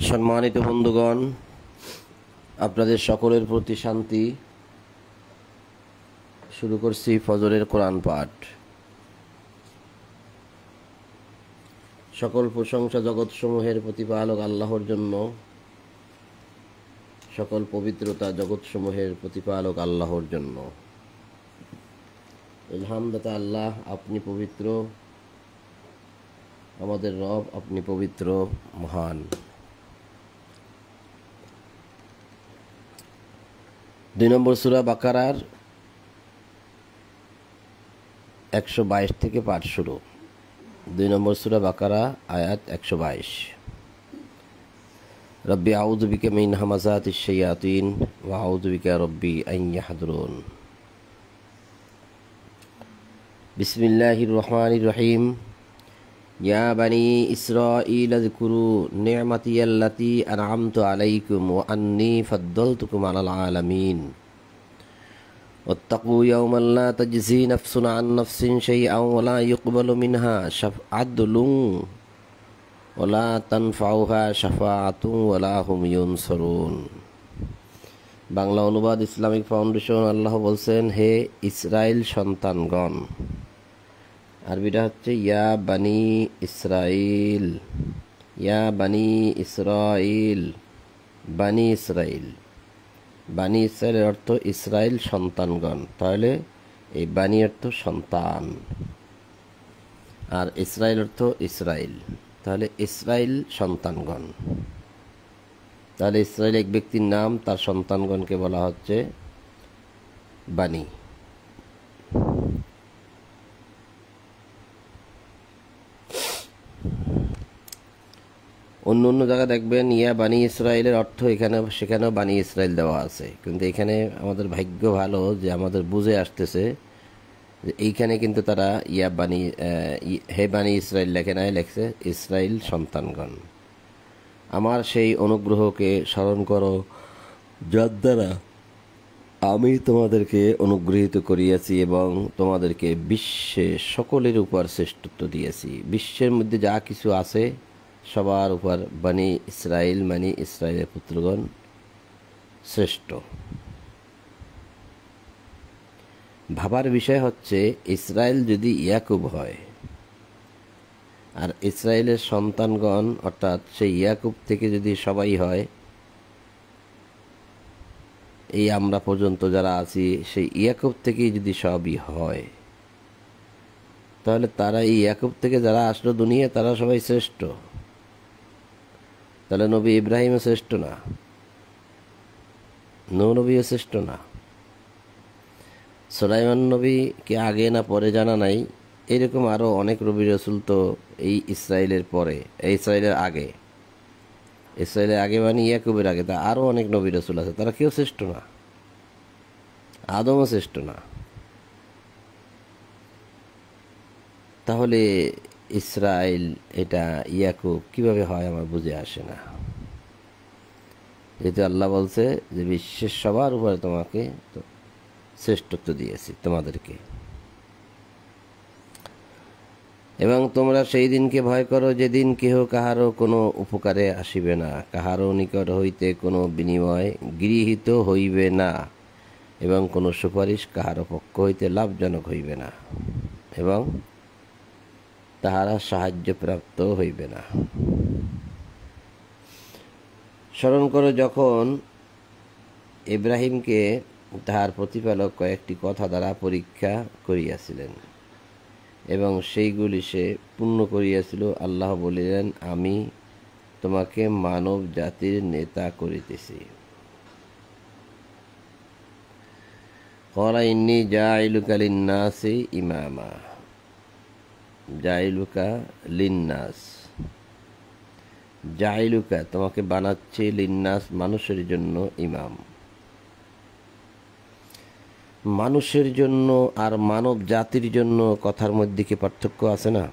সম্মানিত বন্ধুগণ, আপনাদের সকলের প্রতি শান্তি। শুরু করছি ফজরের কোরআন পাঠ। সকল প্রশংসা জগৎসমূহের প্রতিপালক আল্লাহর জন্য, সকল পবিত্রতা জগৎসমূহের প্রতিপালক আল্লাহর জন্য। আলহামদুলিল্লাহ, আল্লাহ আপনি পবিত্র, আমাদের রব আপনি পবিত্র মহান। 2 নম্বর সূরা বাকারার 122 থেকে পাঠ শুরু। 2 নম্বর সূরা বাকারা, আয়াত 122। রব্বি আউযু বিকা মিন হামাযাতিশ শায়াতিন ওয়া আউযু বিকা রব্বি আন ইয়াহদুরুন। বিসমিল্লাহির রহমানির রহিম। ইয়া বানি ইসরাঈল আযকুরু নি'মাতিয়াল্লাতী আন'আমতু আলাইকুম ওয়া আন্নী ফাদ্দালতুকুম আলাল আলামিন। واتقوا يوما لا تجزي نفس عن نفس شيئا ولا يقبل منها عدل ولا تنفعها شفاعة ولا هم ينصرون। বাংলা অনুবাদ ইসলামিক ফাউন্ডেশন। আল্লাহ বলছেন, হে ইসরাইল সন্তানগণ। আরবিটা হচ্ছে ইয়া বানি ইসরাইল, ইয়া বানি ইসরাইল, বানি ইসরাইল। বানি ইসরাইলের অর্থ ইসরাইল সন্তানগণ। তাহলে এই বানি অর্থ সন্তান, আর ইসরাইল অর্থ ইসরাইল। তাহলে ইসরাইল সন্তানগণ। তাহলে ইসরাইল এক ব্যক্তির নাম, তার সন্তানগণকে বলা হচ্ছে বানি। অন্য অন্য জায়গায় দেখবেন ইয়া বানি ইসরাইলের অর্থ সেখানেও বানি ইসরাইল দেওয়া আছে, কিন্তু এখানে আমাদের ভাগ্য ভালো যে আমাদের বুঝে আসতেছে যে এইখানে কিন্তু তারা ইয়া বানি হে বানি ইসরাইল লেখে নাই, লেখছে ইসরাইল সন্তানগণ। আমার সেই অনুগ্রহকে স্মরণ করো যার দ্বারা আমি তোমাদেরকে অনুগৃহীত করিয়াছি এবং তোমাদেরকে বিশ্বে সকলের উপর শ্রেষ্ঠত্ব দিয়েছি। বিশ্বের মধ্যে যা কিছু আছে সবার উপর বানি ইসরাইল মানে ইসরায়েলের পুত্রগণ শ্রেষ্ঠ। ভাবার বিষয় হচ্ছে, ইসরায়েল যদি ইয়াকুব হয় আর ইসরায়েলের সন্তানগণ অর্থাৎ সেই ইয়াকুব থেকে যদি সবাই হয়, এই আমরা পর্যন্ত যারা আছি সেই ইয়াকুব থেকেই যদি সবই হয়, তাহলে তারা এই ইয়াকুব থেকে যারা আসলো দুনিয়া তারা সবাই শ্রেষ্ঠ। তাহলে নবী ইব্রাহিমও শ্রেষ্ঠ না, নূহ নবীও শ্রেষ্ঠ না, সুলাইমান নবী কি আগে না পরে জানা নাই। এরকম আরও অনেক নবী রসুল তো এই ইসরায়েলের পরে, এই ইসরায়েলের আগে, ইসরায়েলের আগে মানে ইয়াকুবের আগে তা আরও অনেক নবী রসুল আছে, তারা কেউ শ্রেষ্ঠ না, আদমও শ্রেষ্ঠ না। তাহলে ইসরায়েল এটা ইয়াকুব কিভাবে হয় আমার বুঝে আসে না। যেহেতু আল্লাহ বলছে যে বিশ্বের সবার উপরে তোমাকে শ্রেষ্ঠত্ব দিয়েছি তোমাদেরকে, এবং তোমরা সেই দিনকে ভয় করো যেদিন কেহ কাহারও কোনো উপকারে আসিবে না, কাহারও নিকট হইতে কোনো বিনিময় গৃহীত হইবে না, এবং কোনো সুপারিশ কাহারও পক্ষ হইতে লাভজনক হইবে না, এবং তাহারা সাহায্যপ্রাপ্ত হইবে না। স্মরণ করো যখন ইব্রাহিমকে তাহার প্রতিপালক কয়েকটি কথা দ্বারা পরীক্ষা করিয়াছিলেন এবং সেইগুলি সে পূর্ণ করিয়াছিল। আল্লাহ বলিলেন, আমি তোমাকে মানব জাতির নেতা করিতেছি। ক্বালা ইন্নী জাইলুকা লিন্নাসি ইমামা, জাইলুকা লিন্নাস, জাইলুকা তোমাকে বানাচ্ছি, লিন্নাস মানুষের জন্য, ইমাম মানুষের জন্য। আর মানব জাতির জন্য কথার মধ্যে কি পার্থক্য আছে না?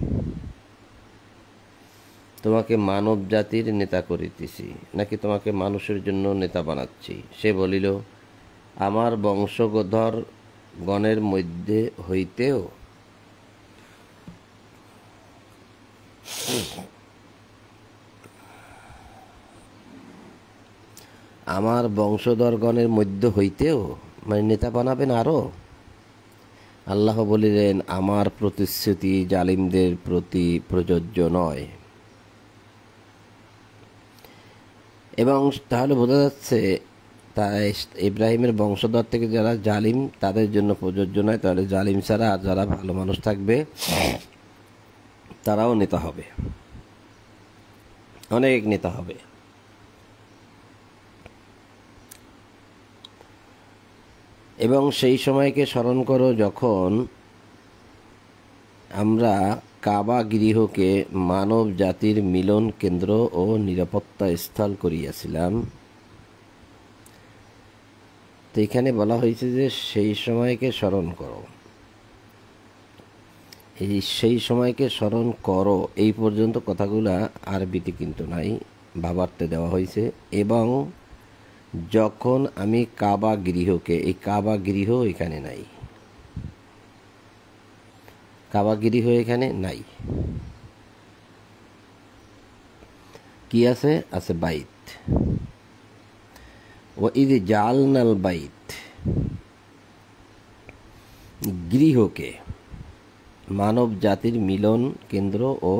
তোমাকে মানব জাতির নেতা করিতেছি নাকি তোমাকে মানুষের জন্য নেতা বানাচ্ছি? সে বলিল, আমার বংশধর গণের মধ্যে হইতেও আমার বংশধরগণের মধ্য হইতেও, মানে নেতা বানাবেন আরও। আল্লাহ বলিলেন, আমার প্রতিশ্রুতি জালিমদের প্রতি প্রযোজ্য নয়। এবং তাহলে বোঝা যাচ্ছে তাই ইব্রাহিমের বংশধর থেকে যারা জালিম তাদের জন্য প্রযোজ্য নয়। তাহলে জালিম ছাড়া আর যারা ভালো মানুষ থাকবে তারাও নেতা হবে, অনেক নেতা হবে। এবং সেই সময়কে স্মরণ করো যখন আমরা কাবা গৃহকে মানব জাতির মিলন কেন্দ্র ও নিরাপত্তা স্থল করিয়াছিলাম। তো এখানে বলা হয়েছে যে সেই সময়কে স্মরণ করো। এই সেই সময়কে স্মরণ করো এই পর্যন্ত কথাগুলা আরবিতে কিন্তু নাই, ভাবার্থে দেওয়া হয়েছে। এবং যখন আমি কাবা গৃহকে, এই কাবা গৃহ এখানে নাই, কাবা গৃহ এখানে নাই। কি আছে? আছে বাইত। ও ইদ জালনাল বাইত, গৃহকে মানব জাতির মিলন কেন্দ্র ও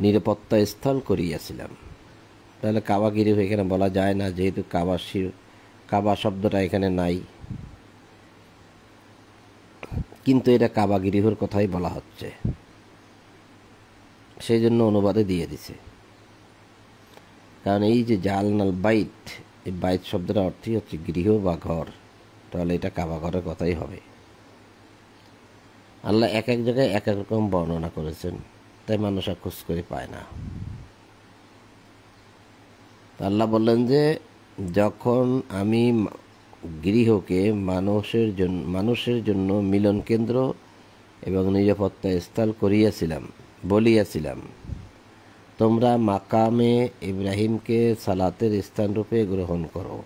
নিরাপত্তা স্থল করিয়াছিলাম। তাহলে কাবা গৃহ এখানে বলা যায় না, যেহেতু কাবা শব্দটা এখানে নাই, কিন্তু এটা কাবা গৃহর কথাই বলা হচ্ছে, সেই জন্য অনুবাদে দিয়ে দিছে। কারণ এই যে জালনাল বাইত, এই বাইত শব্দটা অর্থই হচ্ছে গৃহ বা ঘর, তাহলে এটা কাবা ঘরের কথাই হবে। আল্লাহ এক এক জায়গায় এক এক রকম বর্ণনা করেছেন, তাই মানুষ আর খোঁজ করে পায় না। আল্লাহ বললেন যে যখন আমি গৃহকে মানুষের জন্য মিলন কেন্দ্র এবং নিরাপত্তা স্থল বলিয়াছিলাম, তোমরা মাকামে ইব্রাহিমকে সালাতের স্থানরূপে গ্রহণ করো।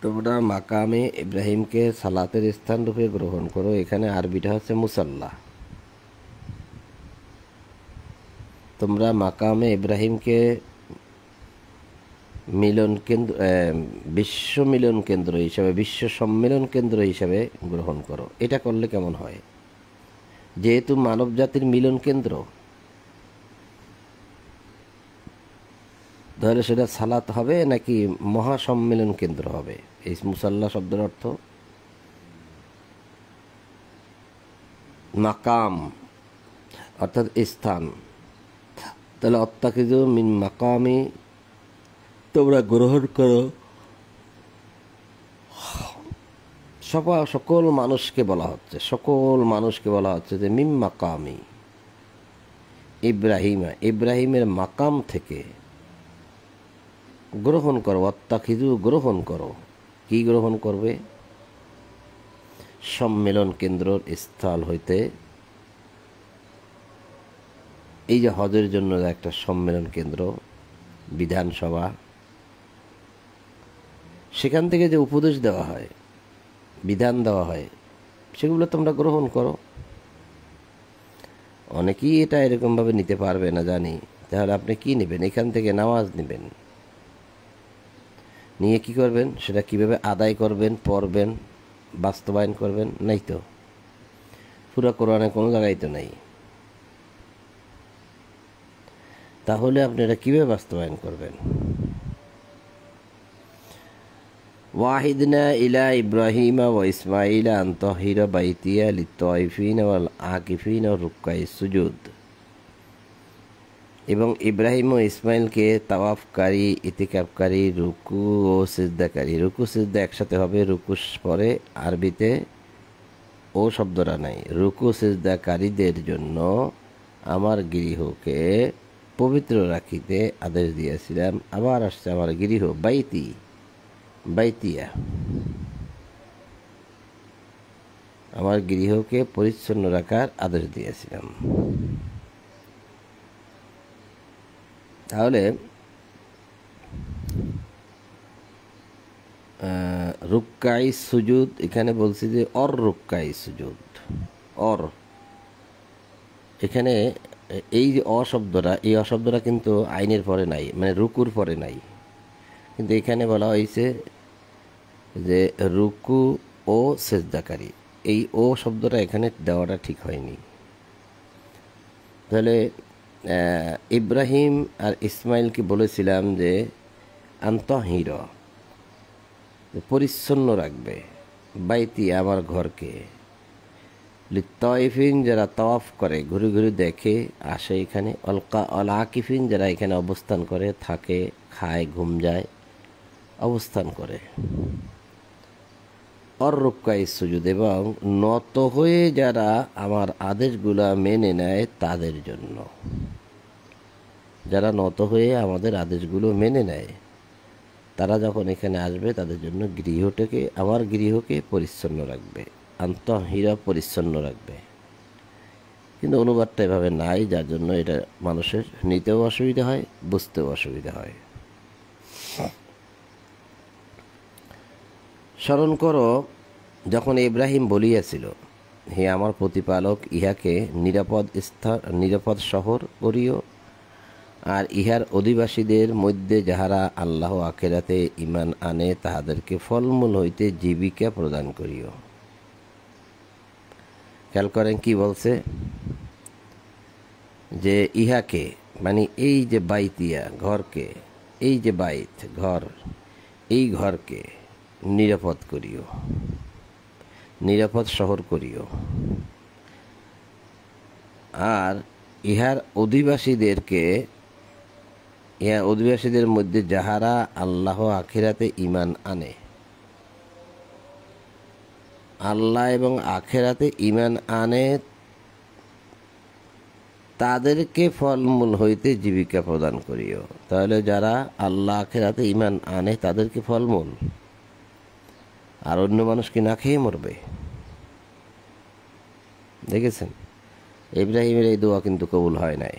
তোমরা মাকামে ইব্রাহিমকে সালাতের স্থানরূপে গ্রহণ করো। এখানে আরবিটা হচ্ছে মুসাল্লা। তোমরা মাকামে ইব্রাহিমকে বিশ্ব মিলন কেন্দ্র হিসাবে, বিশ্ব সম্মেলন কেন্দ্র হিসাবে গ্রহণ করো। এটা করলে কেমন হয়? যেহেতু মানব জাতির মিলন কেন্দ্র, তাহলে সেটা সালাত হবে নাকি মহাসম্মেলন কেন্দ্র হবে? এই মুসাল্লা শব্দের অর্থ মাকাম, অর্থাৎ স্থান। তাহলে অত্যাকিজু মিন মাকামি, তোমরা গ্রহণ করো। সকল মানুষকে বলা হচ্ছে যে মিম মাকামি ইব্রাহিমের মাকাম থেকে গ্রহণ করো। অত্যাকিজু গ্রহণ করো। কি গ্রহণ করবে? সম্মেলন কেন্দ্রের স্থল হইতে। এই যে হজের জন্য একটা সম্মেলন কেন্দ্র, বিধানসভা, সেখান থেকে যে উপদেশ দেওয়া হয়, বিধান দেওয়া হয়, সেগুলো তোমরা গ্রহণ করো। অনেকেই এটা এরকমভাবে নিতে পারবে না জানি। তাহলে আপনি কি নেবেন? এখান থেকে নামাজ নেবেন, নিয়ে কি করবেন? সেটা কিভাবে আদায় করবেন, পড়বেন, বাস্তবায়ন করবেন? নাই তো, পুরো কোরআনে কোনো জায়গায় তো নাই। তাহলে আপনি এটা কীভাবে বাস্তবায়ন করবেন? ওয়াহিদনা ইলা ইব্রাহিমা ওয়া ইসমাইলা আন তাহিরা বাইতিয়া লিত্তাইফিনা ওয়াল আকিফিনা ওয়া রুক্কাই সুজুদ। এবং ইব্রাহিম ও ইসমাইলকে তাওয়াফকারী, ইতিকাফকারী, রুকু ও সিজদাকারী। রুকু সিজদা একসাথে হবে, রুকু পরে আরবিতে ও শব্দটা নাই। রুকু সিজদাকারীদের জন্য আমার গৃহকে পবিত্র রাখিতে আদেশ দিয়েছিলাম। আবার আসছে আমার গৃহ, বাইতিয়া, আমার গৃহকে পরিচ্ছন্ন রাখার আদেশ দিয়েছিলাম। তাহলে রুক্কাই সুজুদ, এখানে বলছি যে রুক্কাই সুজুদ, এখানে এই যে অশব্দটা, এই অশব্দটা কিন্তু আইনের পরে নাই, মানে রুকুর পরে নাই, কিন্তু এখানে বলা হয়েছে যে রুকু ও সেজদাকারী, এই ও শব্দটা এখানে দেওয়াটা ঠিক হয়নি। তাহলে ইব্রাহিম আর ইসমাইলকে বলেছিলাম যে আন্তহির, পরিচ্ছন্ন রাখবে, বাইতি আমার ঘরকে, লিত্তাইফিন যারা তাওয়াফ করে, ঘুরে ঘুরে দেখে আসে এখানে, অল আকিফিন যারা এখানে অবস্থান করে, থাকে, খায়, ঘুম যায়, অবস্থান করে, অররুক্কাই সুজুদ, এবং নত হয়ে যারা আমার আদেশগুলা মেনে নেয় তাদের জন্য। যারা নত হয়ে আমাদের আদেশগুলো মেনে নেয় তারা যখন এখানে আসবে তাদের জন্য গৃহটাকে, আমার গৃহকে পরিচ্ছন্ন রাখবে, আন্তহিরা পরিচ্ছন্ন রাখবে। কিন্তু অনুবাদটা এভাবে নাই, যার জন্য এটা মানুষের নিতেও অসুবিধা হয়, বুঝতেও অসুবিধা হয়। স্মরণ করো যখন ইব্রাহিম বলিয়াছিল, হে আমার প্রতিপালক, ইহাকে নিরাপদ শহর করিও, আর ইহার অধিবাসীদের মধ্যে যাহারা আল্লাহ আখেরাতে ঈমান আনে তাহাদেরকে ফলমূল হইতে জীবিকা প্রদান করিও। খেয়াল করেন কি বলছে, যে ইহাকে মানে এই যে বাইতিয়া ঘরকে, এই যে বাইত ঘর, এই ঘরকে নিরাপদ করিও, নিরাপদ শহর করিও, আর ইহার অধিবাসীদেরকে, ইহা অধিবাসীদের মধ্যে যাহারা আল্লাহ আখিরাতে ঈমান আনে, আল্লাহ এবং আখেরাতে ঈমান আনে তাদেরকে ফলমূল হইতে জীবিকা প্রদান করিও। তাহলে যারা আল্লাহ আখেরাতে ঈমান আনে তাদেরকে ফলমূল, আর অন্য মানুষ কি না খেয়ে মরবে? দেখেছেন, ইব্রাহিমের এই দোয়া কিন্তু কবুল হয় নাই,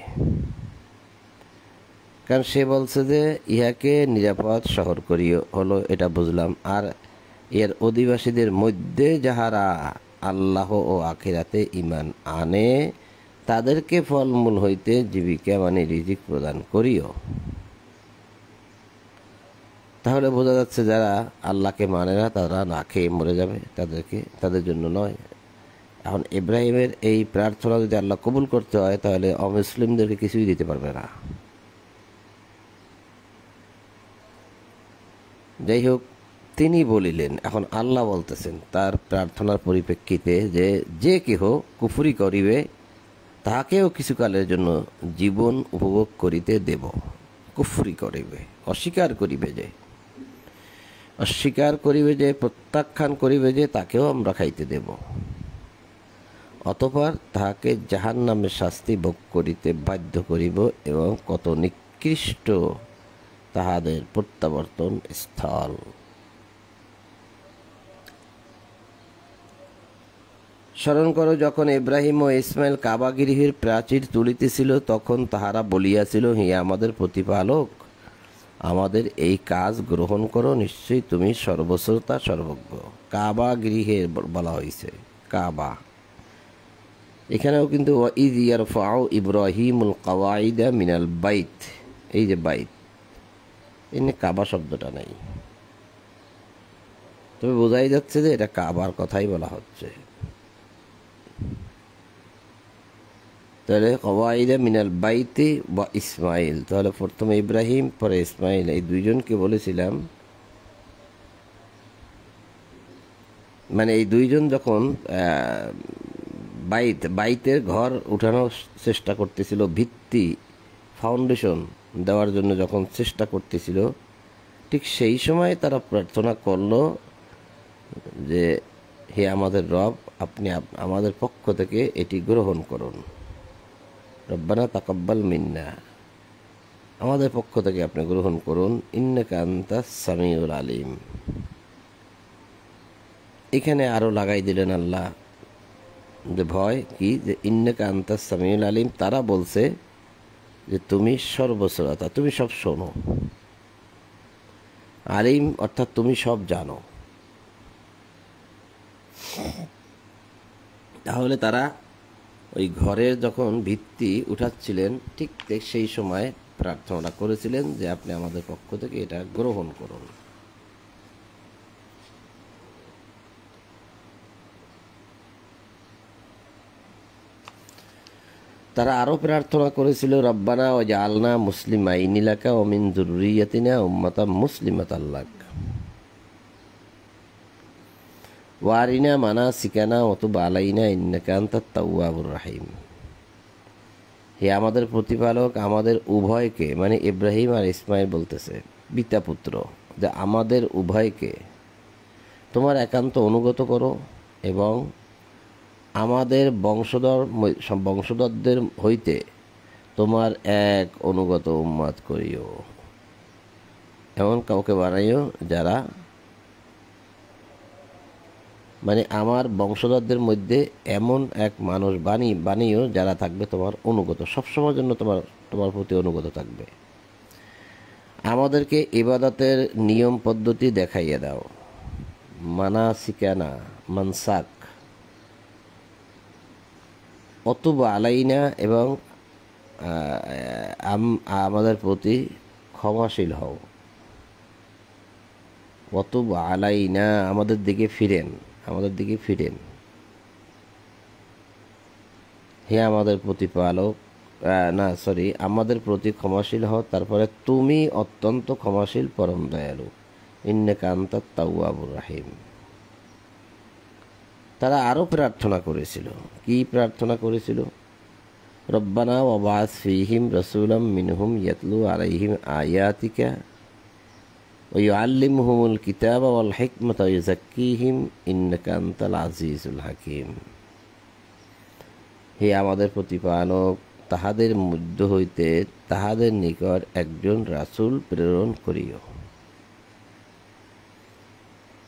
কারণ সে বলছে যে ইহাকে নিরাপদ শহর করিও, হলো এটা বুঝলাম, আর এর অধিবাসীদের মধ্যে যাহারা আল্লাহ ও আখিরাতে ঈমান আনে তাদেরকে ফলমূল হইতে জীবিকা মানে রিজিক প্রদান করিও। তাহলে বোঝা যাচ্ছে যারা আল্লাহকে মানে না তারা না খেয়ে মরে যাবে, তাদের জন্য নয়। এখন ইব্রাহিমের এই প্রার্থনা যদি আল্লাহ কবুল করতে হয় তাহলে অমুসলিমদেরকে কিছুই দিতে পারবে না। যাই হোক, তিনি বলিলেন, এখন আল্লাহ বলতেছেন তার প্রার্থনার পরিপ্রেক্ষিতে যে যে কেহ কুফরি করিবে তাহাকেও কিছুকালের জন্য জীবন উপভোগ করিতে দেব। কুফরি করিবে, অস্বীকার করিবে যে, প্রত্যাখ্যান করিবে যে, তাকেও আমরা খাইতে দেব। অতঃপর তাহাকে জাহান্নামের শাস্তি ভোগ করিতে বাধ্য করিব, এবং কত নিকৃষ্ট তাহাদের প্রত্যাবর্তন স্থল। স্মরণ করো যখন ইব্রাহিম ও ইসমাইল কাবা গৃহের প্রাচীর তুলিতেছিল, তখন তাহারা বলিয়াছিল, হে আমাদের প্রতিপালক, আমাদের এই কাজ গ্রহণ করো, নিশ্চয়ই তুমি সর্বশ্রোতা সর্বজ্ঞ। কাবা গৃহের বলা হয়েছে, কাবা। এখানেও কিন্তু ইয ইয়ারফাউ ইব্রাহিমুল কাওয়াইদা মিনাল বাইত, এই যে বাইত, এনে কাবা শব্দটা নাই, তবে বোঝাই যাচ্ছে যে এটা কাবার কথাই বলা হচ্ছে। তাহলে কওয়াইদা মিনাল বাইতি বা ইসমাইল, তাহলে প্রথমে ইব্রাহিম পরে ইসমাইল, এই দুইজনকে বলেছিলাম, মানে এই দুইজন যখন বাইতের ঘর উঠানোর চেষ্টা করতেছিল, ভিত্তি ফাউন্ডেশন দেওয়ার জন্য যখন চেষ্টা করতেছিল, ঠিক সেই সময় তারা প্রার্থনা করলো যে হে আমাদের রব, আপনি আমাদের পক্ষ থেকে এটি গ্রহণ করুন। রব্বানা তাকাব্বাল মিন্না, আমাদের পক্ষ থেকে আপনি গ্রহণ করুন, ইন্নাকা আনতাস সামিউল আলিম। এখানে আরো লাগাই দিলেন আল্লাহ যে ভয় কি, যে ইন্নাকা আনতাস সামিউল আলিম, তারা বলছে যে তুমি সর্বশ্রোতা, তুমি সব শোনো, আলিম অর্থাৎ তুমি সব জানো। তাহলে তারা ওই ঘরের যখন ভিত্তি উঠাচ্ছিলেন ঠিক সেই সময় প্রার্থনা করেছিলেন যে আপনি আমাদের পক্ষ থেকে এটা গ্রহণ করুন। তারা আরও প্রার্থনা করেছিল, রব্বানা ওয়াজআলনা মুসলিমাইনি লাকা ওয়া মিন যুররিয়াতিনা উম্মাতাম মুসলিমাতাল লাক ওয়া আরিনা মানাসিকানা ওয়া তুব আলাইনা ইন্নাকা আনতাত তাওয়াবুর রহিম। হে আমাদের প্রতিপালক, আমাদের উভয়কে, মানে ইব্রাহিম আর ইসমাইল বলতেছে পিতা পুত্র, যে আমাদের উভয়কে তোমার একান্ত অনুগত করো এবং আমাদের বংশধরদের হইতে তোমার এক অনুগত উম্মত করিও, এমন কাউকে বানাইও যারা, মানে আমার বংশধরদের মধ্যে এমন এক মানুষ বানিও যারা থাকবে তোমার অনুগত, সবসময়ের জন্য তোমার প্রতি অনুগত থাকবে। আমাদেরকে ইবাদতের নিয়ম পদ্ধতি দেখাইয়ে দাও, মানাসিকানা মানসাক, অতুব আলাইনা, এবং আমাদের প্রতি ক্ষমাশীল হও, অতুব আলাইনা, আমাদের দিকে ফিরেন। হে আমাদের প্রতিপালক, আমাদের প্রতি ক্ষমাশীল হও, তারপরে তুমি অত্যন্ত ক্ষমাশীল পরম দয়ালু, ইন্নাকা আনতাত তাওয়াবুর রহিম। তারা আরও প্রার্থনা করেছিল। কি প্রার্থনা করেছিল? রব্বানা ওয়াবাস ফীহিম রাসূলাম মিনহুম ইয়াতলু আলাইহিম আয়াতিকা ওয়া ইউআল্লিমুহুমুল কিতাবা ওয়াল হিকমাতা ওয়া ইউযাক্কিহিম ইন্নাকা আনতাল আজিজুল হাকীম। হে আমাদের প্রতিপালক, তাহাদের মধ্য হইতে তাহাদের নিকট একজন রাসূল প্রেরণ করিও।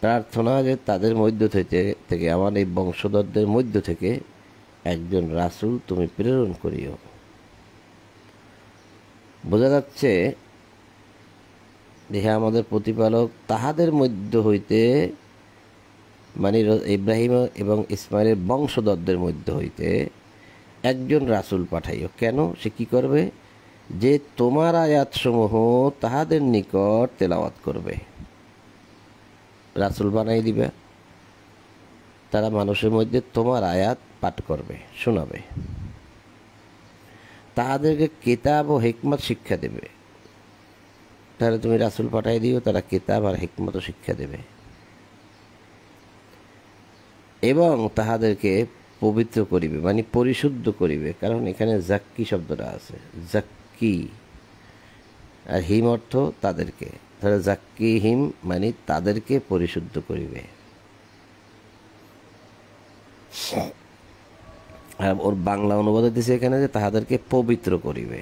প্রার্থনা যে তাদের মধ্য থেকে আমার এই বংশধরদের মধ্য থেকে একজন রাসূল তুমি প্রেরণ করিও। বোঝা যাচ্ছে যে আমাদের প্রতিপালক তাহাদের মধ্য হইতে, মানে ইব্রাহিম এবং ইসমাইলের বংশধরদের মধ্য হইতে একজন রাসূল পাঠাইও। কেন? সে কি করবে? যে তোমার আয়াতসমূহ তাহাদের নিকট তেলাওয়াত করবে, রাসূল বানাই দিবে, তারা মানুষের মধ্যে তোমার আয়াত পাঠ করবে, শোনাবে, তাহাদেরকে কিতাব ও হিকমত শিক্ষা দেবে। তাহলে তুমি রাসূল পাঠাই দিও, তারা কিতাব আর হিকমত শিক্ষা দেবে এবং তাহাদেরকে পবিত্র করিবে, মানে পরিশুদ্ধ করিবে। কারণ এখানে জাক্কি শব্দটা আছে, জাক্কি আর হিম অর্থ তাদেরকে, তাহলে জাক্কি হিম মানে তাদেরকে পরিশুদ্ধ করিবে। আর ওর বাংলা অনুবাদ দিছে এখানে যে তাহাদেরকে পবিত্র করিবে।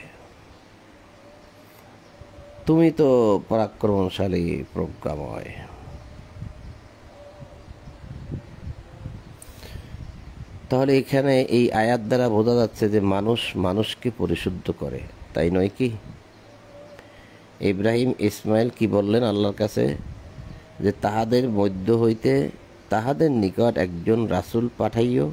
তুমি তো পরাক্রমশালী, প্রজ্ঞাময়। তাহলে এখানে এই আয়াত দ্বারা বোঝা যাচ্ছে যে মানুষ মানুষকে পরিশুদ্ধ করে, তাই নয় কি? ইব্রাহিম ইসমাইল কি বললেন আল্লাহর কাছে? যে তাহাদের মধ্য হইতে তাহাদের নিকট একজন রাসূল পাঠাইও,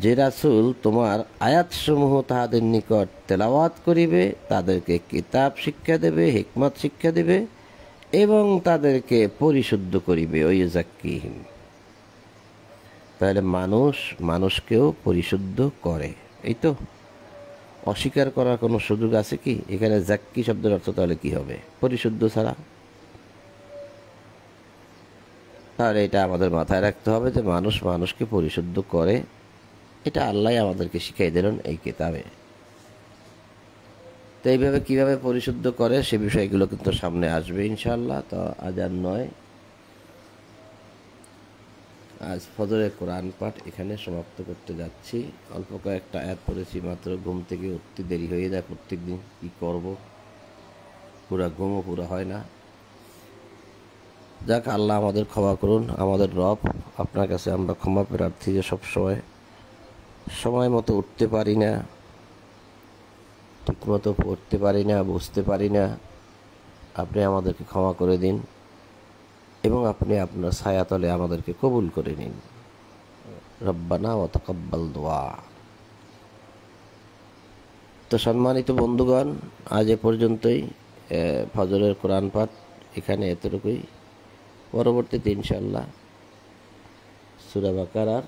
যে রাসূল তোমার আয়াতসমূহ তাহাদের নিকট তেলাওয়াত করিবে, তাদেরকে কিতাব শিক্ষা দেবে, হিকমত শিক্ষা দেবে এবং তাদেরকে পরিশুদ্ধ করিবে, ওই জাক্কিহিম। তাহলে মানুষ মানুষকেও পরিশুদ্ধ করে, এই তো। অস্বীকার করার কোনো সুযোগ আছে কি? এখানে জাক্কি শব্দের অর্থ তাহলে কি হবে? পরিশুদ্ধ ছাড়া। তাহলে এটা আমাদের মাথায় রাখতে হবে যে মানুষ মানুষকে পরিশুদ্ধ করে, এটা আল্লাহ আমাদেরকে শিখাই দিলেন এই কিতাবে। তো এইভাবে কীভাবে পরিশুদ্ধ করে সে বিষয়গুলো কিন্তু সামনে আসবে ইনশাআল্লাহ। তো আজ আর নয়, আজ ফজরের কোরআন পাঠ এখানে সমাপ্ত করতে যাচ্ছি। অল্প কয়েকটা আয়াত পড়েছি মাত্র, ঘুম থেকে উঠতে দেরি হয়ে যায় প্রত্যেক দিন, কী করবো, পুরা ঘুমও পুরা হয় না। যাক, আল্লাহ আমাদের ক্ষমা করুন। আমাদের রব, আপনার কাছে আমরা ক্ষমা প্রার্থী যে সবসময় সময় মতো উঠতে পারি না, ঠিকমতো পড়তে পারি না, বুঝতে পারি না। আপনি আমাদেরকে ক্ষমা করে দিন এবং আপনি আপনার ছায়াতলে আমাদেরকে কবুল করে নিন। রব্বানা ওয়া তাকাব্বাল দুআ। তো সম্মানিত বন্ধুগণ, আজ এ পর্যন্তই। ফজরের কোরআন পাঠ এখানে এতটুকুই। পরবর্তীতে ইনশাআল্লাহ সূরা বাকারার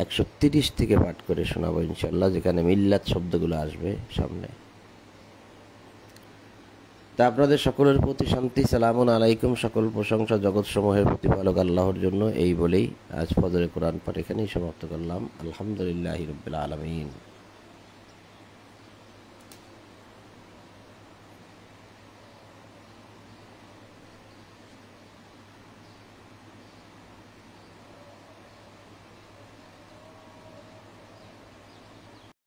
130 থেকে পাঠ করে শোনাবো ইনশাআল্লাহ, যেখানে মিল্লাত শব্দগুলো আসবে সামনে। তা আপনাদের সকলের প্রতি শান্তি, সালামুন আলাইকুম। সকল প্রশংসা জগৎসমূহের প্রতিপালক আল্লাহর জন্য। এই বলেই আজ ফজরের কোরআন পাঠ এখানেই সমাপ্ত করলাম। আলহামদুলিল্লাহি রাব্বিল আলামিন।